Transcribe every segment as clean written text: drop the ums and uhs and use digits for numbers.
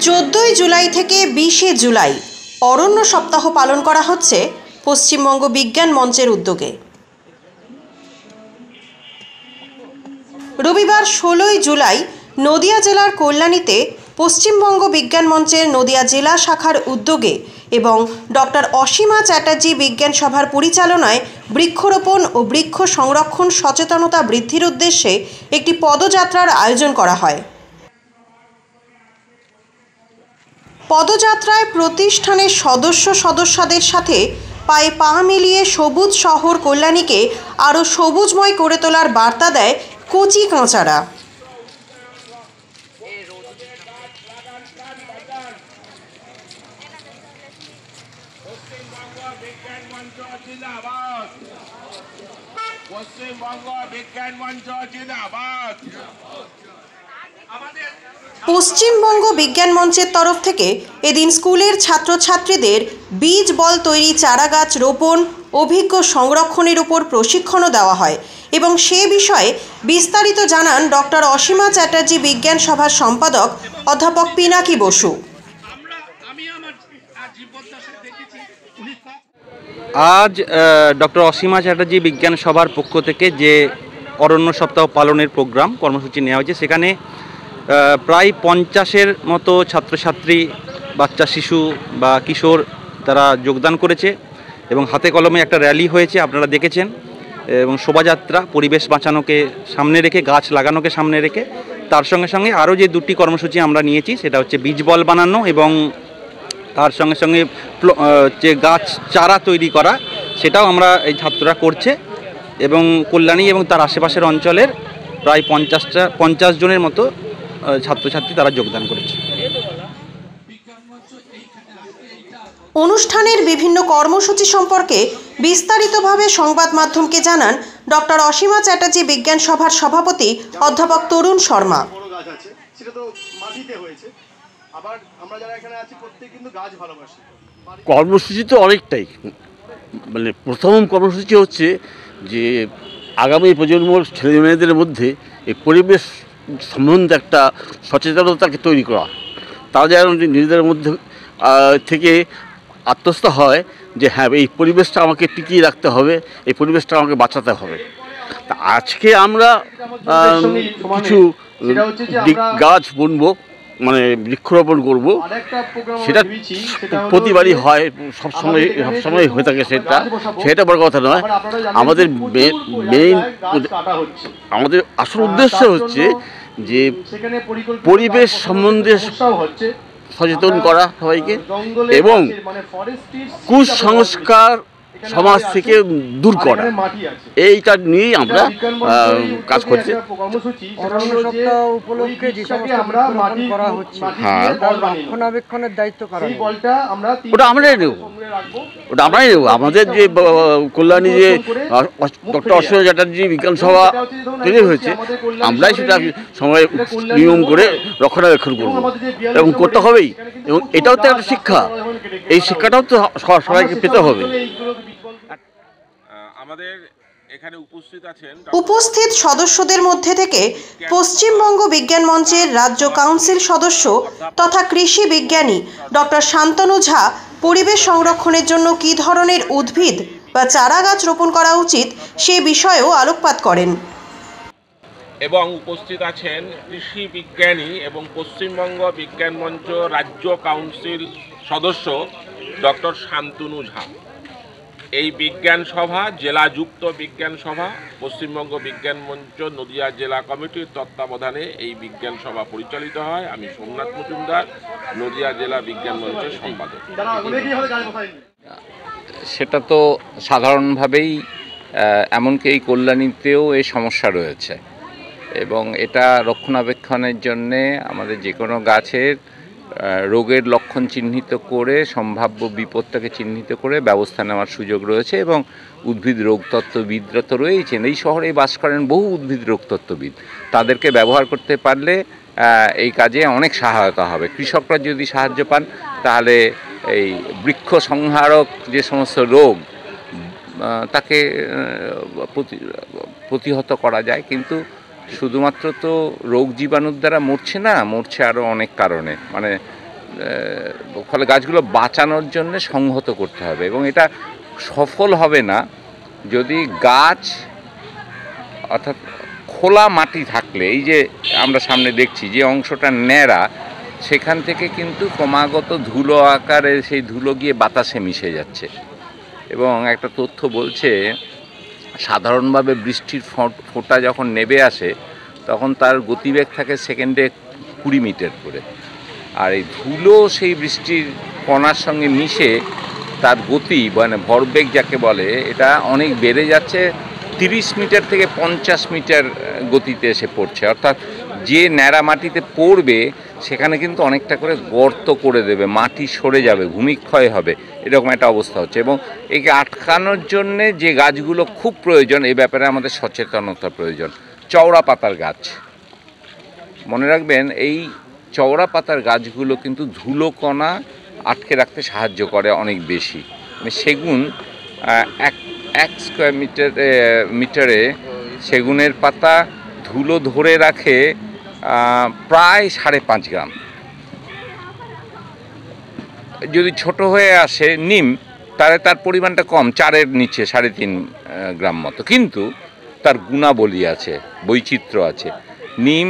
14 জুলাই থেকে 20 জুলাই অরণ্য সপ্তাহ পালন করা হচ্ছে পশ্চিমবঙ্গ বিজ্ঞান মঞ্চের উদ্যোগে। রবিবার 16 জুলাই নদিয়া জেলার কল্যাণীতে পশ্চিমবঙ্গ বিজ্ঞান মঞ্চের নদিয়া জেলা শাখার উদ্যোগে এবং ডক্টর অসীমা চ্যাটার্জি বিজ্ঞান সভার পরিচালনায় বৃক্ষরোপণ ও বৃক্ষ সংরক্ষণ সচেতনতা বৃদ্ধির উদ্দেশ্যে একটি পদযাত্রার আয়োজন করা হয়। পদযাত্রায় প্রতিষ্ঠানের সদস্যদের সাথে পায়ে পা মিলিয়ে সবুজ শহর কল্যাণীকে আরও সবুজময় করে তোলার বার্তা দেয় কচি কাঁচারা। পশ্চিমবঙ্গ বিজ্ঞান মঞ্চের তরফ থেকে এদিন স্কুলের ছাত্রছাত্রীদের বীজ বল তৈরি চারাগাছ রোপণ অভিজ্ঞ সংরক্ষণের উপর প্রশিক্ষণও দেওয়া হয় এবং সে বিষয়ে বিস্তারিত জানান ডক্টর অসীমা চ্যাটার্জি বিজ্ঞান সভার সম্পাদক অধ্যাপক পিনাকি বসু। আজ ডক্টর অসীমা চ্যাটার্জি বিজ্ঞান সভার পক্ষ থেকে যে অরণ্য সপ্তাহ পালনের প্রোগ্রাম কর্মসূচি নেওয়া হয়েছে, সেখানে প্রায় 50-এর মতো ছাত্রছাত্রী, বাচ্চা, শিশু বা কিশোর তারা যোগদান করেছে এবং হাতে কলমে একটা র্যালি হয়েছে, আপনারা দেখেছেন, এবং শোভাযাত্রা পরিবেশ বাঁচানোকে সামনে রেখে, গাছ লাগানোকে সামনে রেখে। তার সঙ্গে সঙ্গে আরও যে দুটি কর্মসূচি আমরা নিয়েছি সেটা হচ্ছে বীজ বল বানানো এবং তার সঙ্গে সঙ্গে যে গাছ চারা তৈরি করা, সেটাও আমরা এই ছাত্ররা করছে এবং কল্যাণী এবং তার আশেপাশের অঞ্চলের প্রায় 50 জনের মতো ছাত্রছাত্রী তারা যোগদান করেছে। অনুষ্ঠানের বিভিন্ন কর্মসূচি সম্পর্কে বিস্তারিতভাবে সংবাদ মাধ্যমকে জানান ডক্টর অসীমা চ্যাটার্জি বিজ্ঞান সভার সভাপতি অধ্যাপক তরুণ শর্মা। কর্মসূচি তো অনেকটাই, মানে প্রথম কর্মসূচি হচ্ছে যে আগামী প্রজন্মর ছেলেমেয়েদের মধ্যে এই পরিবেশ সম্বন্ধে একটা সচেতনতাকে তৈরি করা, তারা যেন নিজেদের মধ্যে থেকে আত্মস্থ হয় যে হ্যাঁ, এই পরিবেশটা আমাকে টিকিয়ে রাখতে হবে, এই পরিবেশটা আমাকে বাঁচাতে হবে। তা আজকে আমরা কিছু গাছ বুনবো, মানে বৃক্ষরোপণ করব, সেটা প্রতিবারই হয়, সবসময় হয়ে থাকে, সেটা বড় কথা নয়। আমাদের আমাদের আসল উদ্দেশ্য হচ্ছে যে পরিবেশ সম্বন্ধে সচেতন করা সবাইকে এবং কুসংস্কার সমাজ থেকে দূর করা, এইটা নিয়েই আমরা কাজ করছি। উপলক্ষে যে সমস্ত করা হচ্ছে, রক্ষণাবেক্ষণের দায়িত্ব ওটা আমরাই নেব, আমাদের যে কল্যাণী যে ডক্টর অসীমা চ্যাটার্জি বিজ্ঞান সভা তৈরি হয়েছে, আমরাই সেটা সময় নিয়ম করে রক্ষণাবেক্ষণ করব এবং করতে হবেই। এবং এটাও তো একটা শিক্ষা, এই শিক্ষাটাও তো সবাইকে পেতে হবে। উপস্থিত সদস্যদের মধ্যে থেকে পশ্চিমবঙ্গ বিজ্ঞান মঞ্চের রাজ্য কাউন্সিল সদস্য তথা কৃষি বিজ্ঞানী ডক্টর শান্তনু ঝা পরিবেশ সংরক্ষণের জন্য কী ধরনের উদ্ভিদ বা চারা গাছ রোপণ করা উচিত সে বিষয়েও আলোকপাত করেন। এবং উপস্থিত আছেন কৃষি বিজ্ঞানী এবং পশ্চিমবঙ্গ বিজ্ঞান মঞ্চ রাজ্য কাউন্সিল সদস্য ডক্টর শান্তনু ঝা। এই বিজ্ঞান সভা জেলাযুক্ত বিজ্ঞান সভা, পশ্চিমবঙ্গ বিজ্ঞান মঞ্চ নদিয়া জেলা কমিটির তত্ত্বাবধানে এই বিজ্ঞান সভা পরিচালিত হয়। আমি সোমনাথ মজুমদার, নদিয়া জেলা বিজ্ঞান মঞ্চের সম্পাদক। সেটা তো সাধারণভাবেই, এমনকি এই কল্যাণীতেও এই সমস্যা রয়েছে এবং এটা রক্ষণাবেক্ষণের জন্যে আমাদের যে কোনো গাছের রোগের লক্ষণ চিহ্নিত করে, সম্ভাব্য বিপদটাকে চিহ্নিত করে ব্যবস্থা নেওয়ার সুযোগ রয়েছে এবং উদ্ভিদ রোগতত্ত্ববিদরা তো রয়েছেন। এই শহরে বাস করেন বহু উদ্ভিদ রোগতত্ত্ববিদ, তাদেরকে ব্যবহার করতে পারলে এই কাজে অনেক সহায়তা হবে। কৃষকরা যদি সাহায্য পান তাহলে এই বৃক্ষ সংহারক যে সমস্ত রোগ তাকে প্রতিহত করা যায়। কিন্তু শুধুমাত্র তো রোগ জীবাণুর দ্বারা মরছে না, মরছে আরও অনেক কারণে, মানে ফলে গাছগুলো বাঁচানোর জন্য সংহত করতে হবে, এবং এটা সফল হবে না যদি গাছ অর্থাৎ খোলা মাটি থাকলে, এই যে আমরা সামনে দেখছি যে অংশটা ন্যাড়া, সেখান থেকে কিন্তু ক্রমাগত ধুলো আকারে সেই ধুলো গিয়ে বাতাসে মিশে যাচ্ছে। এবং একটা তথ্য বলছে সাধারণভাবে বৃষ্টির ফোঁটা যখন নেমে আসে তখন তার গতিবেগ থাকে সেকেন্ডে 20 মিটার করে, আর এই ধুলো সেই বৃষ্টির কণার সঙ্গে মিশে তার গতি মানে ভরবেগ যাকে বলে এটা অনেক বেড়ে যাচ্ছে, 30 মিটার থেকে 50 মিটার গতিতে এসে পড়ছে। অর্থাৎ যে ন্যাড়া মাটিতে পড়বে সেখানে কিন্তু অনেকটা করে গর্ত করে দেবে, মাটি সরে যাবে, ভূমিক্ষয় হবে, এরকম একটা অবস্থা হচ্ছে। এবং একে আটকানোর জন্যে যে গাছগুলো খুব প্রয়োজন, এই ব্যাপারে আমাদের সচেতনতা প্রয়োজন। চওড়া পাতার গাছ, মনে রাখবেন এই চওড়া পাতার গাছগুলো কিন্তু ধুলোকণা আটকে রাখতে সাহায্য করে অনেক বেশি। সেগুন এক স্কোয়ার মিটারে সেগুনের পাতা ধুলো ধরে রাখে প্রায় 5.5 গ্রাম। যদি ছোট হয়ে আসে নিম, তাহলে তার পরিমাণটা কম, 4-এর নিচে 3.5 গ্রাম মতো, কিন্তু তার গুণাবলী আছে, বৈচিত্র্য আছে। নিম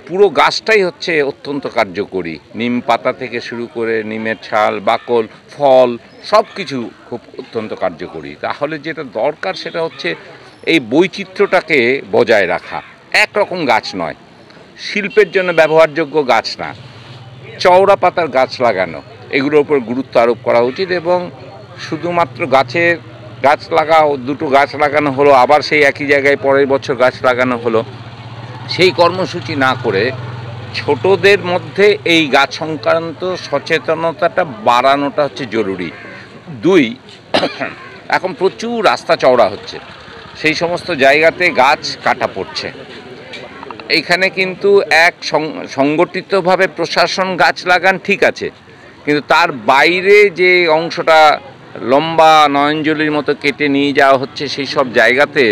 পুরো গাছটাই হচ্ছে অত্যন্ত কার্যকরী, নিম পাতা থেকে শুরু করে নিমের ছাল, বাকল, ফল সব কিছু খুব অত্যন্ত কার্যকরী। তাহলে যেটা দরকার সেটা হচ্ছে এই বৈচিত্র্যটাকে বজায় রাখা। একরকম গাছ নয়, শিল্পের জন্য ব্যবহারযোগ্য গাছ না, চওড়া পাতার গাছ লাগানো, এগুলোর উপর গুরুত্ব আরোপ করা উচিত। এবং শুধুমাত্র গাছ লাগাও, 2টো গাছ লাগানো হলো, আবার সেই একই জায়গায় পরের বছর গাছ লাগানো হলো, সেই কর্মসূচি না করে ছোটদের মধ্যে এই গাছ সংক্রান্ত সচেতনতাটা বাড়ানোটা হচ্ছে জরুরি। 2, এখন প্রচুর রাস্তা চওড়া হচ্ছে, সেই সমস্ত জায়গাতে গাছ কাটা পড়ছে। এইখানে কিন্তু সংগঠিতভাবে প্রশাসন গাছ লাগান, ঠিক আছে, কিন্তু তার বাইরে যে অংশটা লম্বা নয়নজলির মতো কেটে নিয়ে যাওয়া হচ্ছে, সেই সব জায়গাতে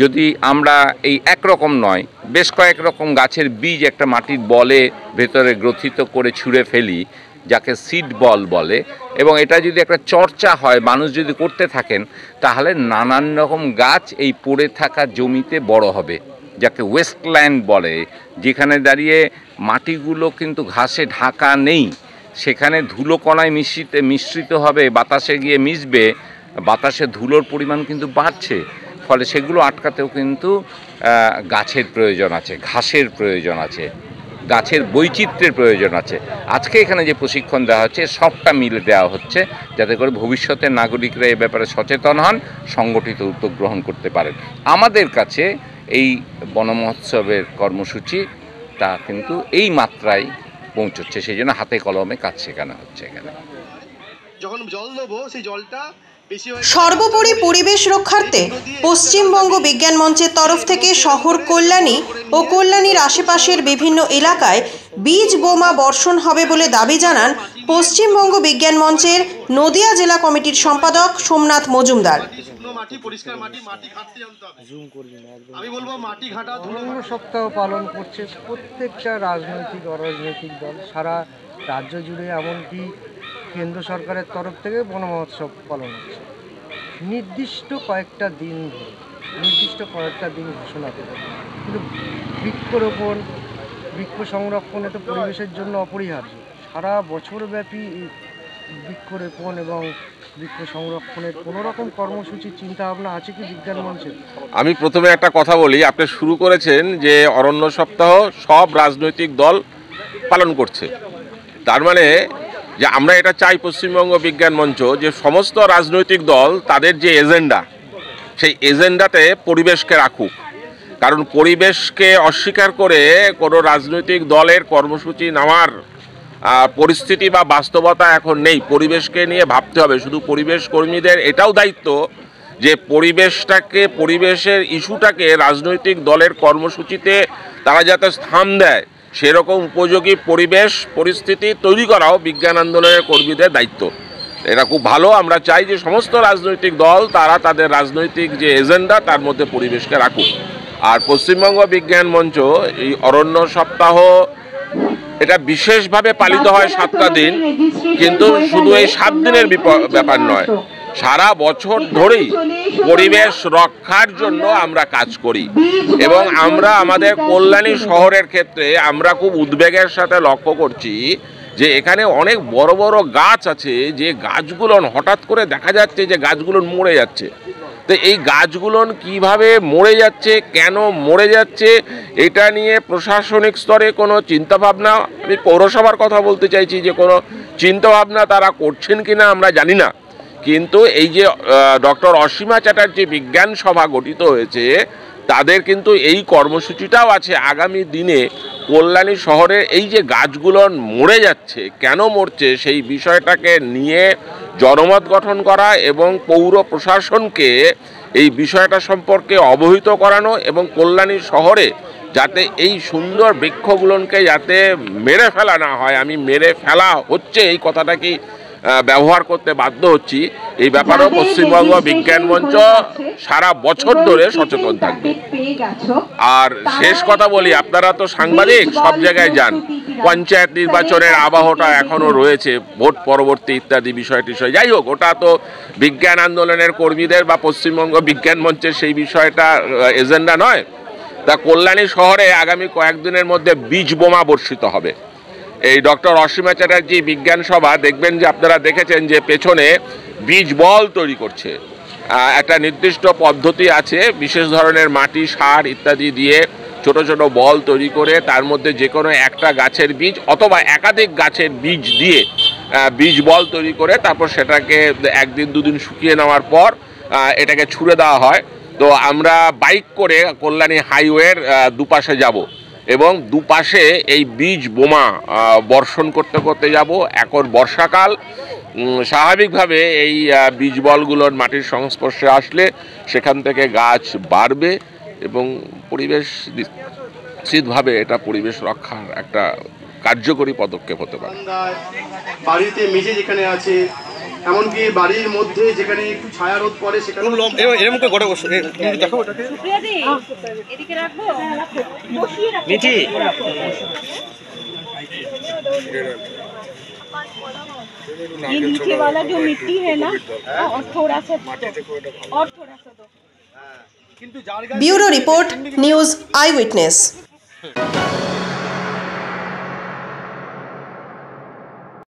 যদি আমরা এই একরকম নয়, বেশ কয়েক রকম গাছের বীজ একটা মাটির বলে ভেতরে গ্রথিত করে ছুঁড়ে ফেলি, যাকে সিড বল বলে, এবং এটা যদি একটা চর্চা হয়, মানুষ যদি করতে থাকেন, তাহলে নানান রকম গাছ এই পড়ে থাকা জমিতে বড় হবে, যাকে ওয়েস্টল্যান্ড বলে, যেখানে দাঁড়িয়ে মাটিগুলো কিন্তু ঘাসে ঢাকা নেই, সেখানে ধুলো কণায় মিশ্রিত হবে, বাতাসে গিয়ে মিশবে, বাতাসে ধুলোর পরিমাণ কিন্তু বাড়ছে, ফলে সেগুলো আটকাতেও কিন্তু গাছের প্রয়োজন আছে, ঘাসের প্রয়োজন আছে, গাছের বৈচিত্র্যের প্রয়োজন আছে। আজকে এখানে যে প্রশিক্ষণ দেওয়া হচ্ছে সবটা মিলে দেওয়া হচ্ছে, যাতে করে ভবিষ্যতের নাগরিকরা এই ব্যাপারে সচেতন হন, সংগঠিত উদ্যোগ গ্রহণ করতে পারেন। আমাদের কাছে এই বন মহোৎসবের কর্মসূচি তা কিন্তু এই মাত্রায় পৌঁছচ্ছে, সেই জন্য হাতে কলমে কাজ শেখানো হচ্ছে এখানে। যখন জল দেবো সেই জলটা সর্বোপরি পরিবেশ রক্ষার্থে পশ্চিমবঙ্গ বিজ্ঞান মঞ্চের তরফ থেকে শহর কল্যাণী ও কল্যাণীর আশেপাশের বিভিন্ন এলাকায় বীজ বোমা বর্ষণ হবে বলে দাবি জানান পশ্চিমবঙ্গ বিজ্ঞান মঞ্চের নদিয়া জেলা কমিটির সম্পাদক সোমনাথ মজুমদার। আমি বলবো মাটি ঘাটা অরণ্য সপ্তাহ পালন করছে প্রত্যেকটা রাজনৈতিক অরাজনৈতিক দল সারা রাজ্য জুড়ে, এমনকি কেন্দ্র সরকারের তরফ থেকে বন মহোৎসব পালন হচ্ছে। নির্দিষ্ট কয়েকটা দিন ঘোষণা করে, কিন্তু বৃক্ষরোপণ, বৃক্ষ সংরক্ষণ এটা পরিবেশের জন্য অপরিহার্য। সারা বছরব্যাপী বৃক্ষরোপণ এবং বৃক্ষ সংরক্ষণের কোনো রকম কর্মসূচি চিন্তাভাবনা আছে কি বিজ্ঞান মঞ্চের? আমি প্রথমে একটা কথা বলি, আপনি শুরু করেছেন যে অরণ্য সপ্তাহ সব রাজনৈতিক দল পালন করছে, তার মানে যে আমরা এটা চাই পশ্চিমবঙ্গ বিজ্ঞান মঞ্চ যে সমস্ত রাজনৈতিক দল তাদের যে এজেন্ডা, সেই এজেন্ডাতে পরিবেশকে রাখুক, কারণ পরিবেশকে অস্বীকার করে কোনো রাজনৈতিক দলের কর্মসূচি নেওয়ার পরিস্থিতি বা বাস্তবতা এখন নেই। পরিবেশকে নিয়ে ভাবতে হবে। শুধু পরিবেশ কর্মীদের এটাও দায়িত্ব যে পরিবেশের ইস্যুটাকে রাজনৈতিক দলের কর্মসূচিতে তারা যাতে স্থান দেয়, সেরকম উপযোগী পরিবেশ পরিস্থিতি তৈরি করাও বিজ্ঞান আন্দোলনের কর্মীদের দায়িত্ব। এটা খুব ভালো। আমরা চাই যে সমস্ত রাজনৈতিক দল তারা তাদের রাজনৈতিক যে এজেন্ডা তার মধ্যে পরিবেশকে রাখুক। আর পশ্চিমবঙ্গ বিজ্ঞান মঞ্চ এই অরণ্য সপ্তাহ এটা বিশেষভাবে পালিত হয় 7টা দিন, কিন্তু শুধু এই 7 দিনের ব্যাপার নয়, সারা বছর ধরেই পরিবেশ রক্ষার জন্য আমরা কাজ করি। এবং আমরা আমাদের কল্যাণী শহরের ক্ষেত্রে আমরা খুব উদ্বেগের সাথে লক্ষ্য করছি যে এখানে অনেক বড় বড় গাছ আছে, যে গাছগুলো হঠাৎ করে দেখা যাচ্ছে যে গাছগুলো মরে যাচ্ছে। তো এই গাছগুলো কিভাবে মরে যাচ্ছে, কেন মরে যাচ্ছে, এটা নিয়ে প্রশাসনিক স্তরে কোনো চিন্তাভাবনা, আমি পৌরসভার কথা বলতে চাইছি, যে কোনো চিন্তাভাবনা তারা করছেন কিনা আমরা জানি না। কিন্তু এই যে ডক্টর অসীমা চ্যাটার্জি বিজ্ঞান সভা গঠিত হয়েছে, তাদের কিন্তু এই কর্মসূচিটাও আছে আগামী দিনে কল্যাণী শহরে এই যে গাছগুলো মরে যাচ্ছে, কেন মরছে সেই বিষয়টাকে নিয়ে জনমত গঠন করা এবং পৌর প্রশাসনকে এই বিষয়টা সম্পর্কে অবহিত করানো, এবং কল্যাণী শহরে যাতে এই সুন্দর বৃক্ষগুলোকে যাতে মেরে ফেলা না হয়, আমি মেরে ফেলা হচ্ছে এই কথাটা কি ব্যবহার করতে বাধ্য হচ্ছি, এই ব্যাপারেও পশ্চিমবঙ্গ বিজ্ঞান মঞ্চ সারা বছর ধরে সচেতন থাকবে। আর শেষ কথা বলি, আপনারা তো সাংবাদিক, সব জায়গায় যান, পঞ্চায়েত নির্বাচনের আবহটা এখনো রয়েছে, ভোট পরবর্তী ইত্যাদি বিষয় টিষয়, যাই হোক, ওটা তো বিজ্ঞান আন্দোলনের কর্মীদের বা পশ্চিমবঙ্গ বিজ্ঞান মঞ্চের সেই বিষয়টা এজেন্ডা নয়। তা কল্যাণী শহরে আগামী কয়েকদিনের মধ্যে বীজ বোমা বর্ষিত হবে। এই ডক্টর অসীমা চ্যাটার্জি বিজ্ঞান সভা, দেখবেন যে আপনারা দেখেছেন যে পেছনে বীজ বল তৈরি করছে, একটা নির্দিষ্ট পদ্ধতি আছে, বিশেষ ধরনের মাটি, সার ইত্যাদি দিয়ে ছোট ছোট বল তৈরি করে তার মধ্যে যে কোনো একটা গাছের বীজ অথবা একাধিক গাছের বীজ দিয়ে বীজ বল তৈরি করে তারপর সেটাকে 1 দিন 2 দিন শুকিয়ে নেওয়ার পর এটাকে ছুড়ে দেওয়া হয়। তো আমরা বাইক করে কল্যাণী হাইওয়ের দুপাশে যাব এবং দুপাশে এই বীজ বোমা বর্ষণ করতে করতে যাব। এখন বর্ষাকাল, স্বাভাবিকভাবে এই বীজ বলগুলোর মাটির সংস্পর্শে আসলে সেখান থেকে গাছ বাড়বে এবং পরিবেশ নিশ্চিতভাবে এটা পরিবেশ রক্ষার একটা কার্যকরী পদক্ষেপ হতে পারে। বাড়িতে মেঝে যেখানে আছে, এমনকি বাড়ির মধ্যে যেখানে একটু ছায়া রোদ পড়ে সেখানে ये नीचे वाला जो मिट्टी है ना, और थोड़ा सा ब्यूरो रिपोर्ट, न्यूज़ आई विटनेस।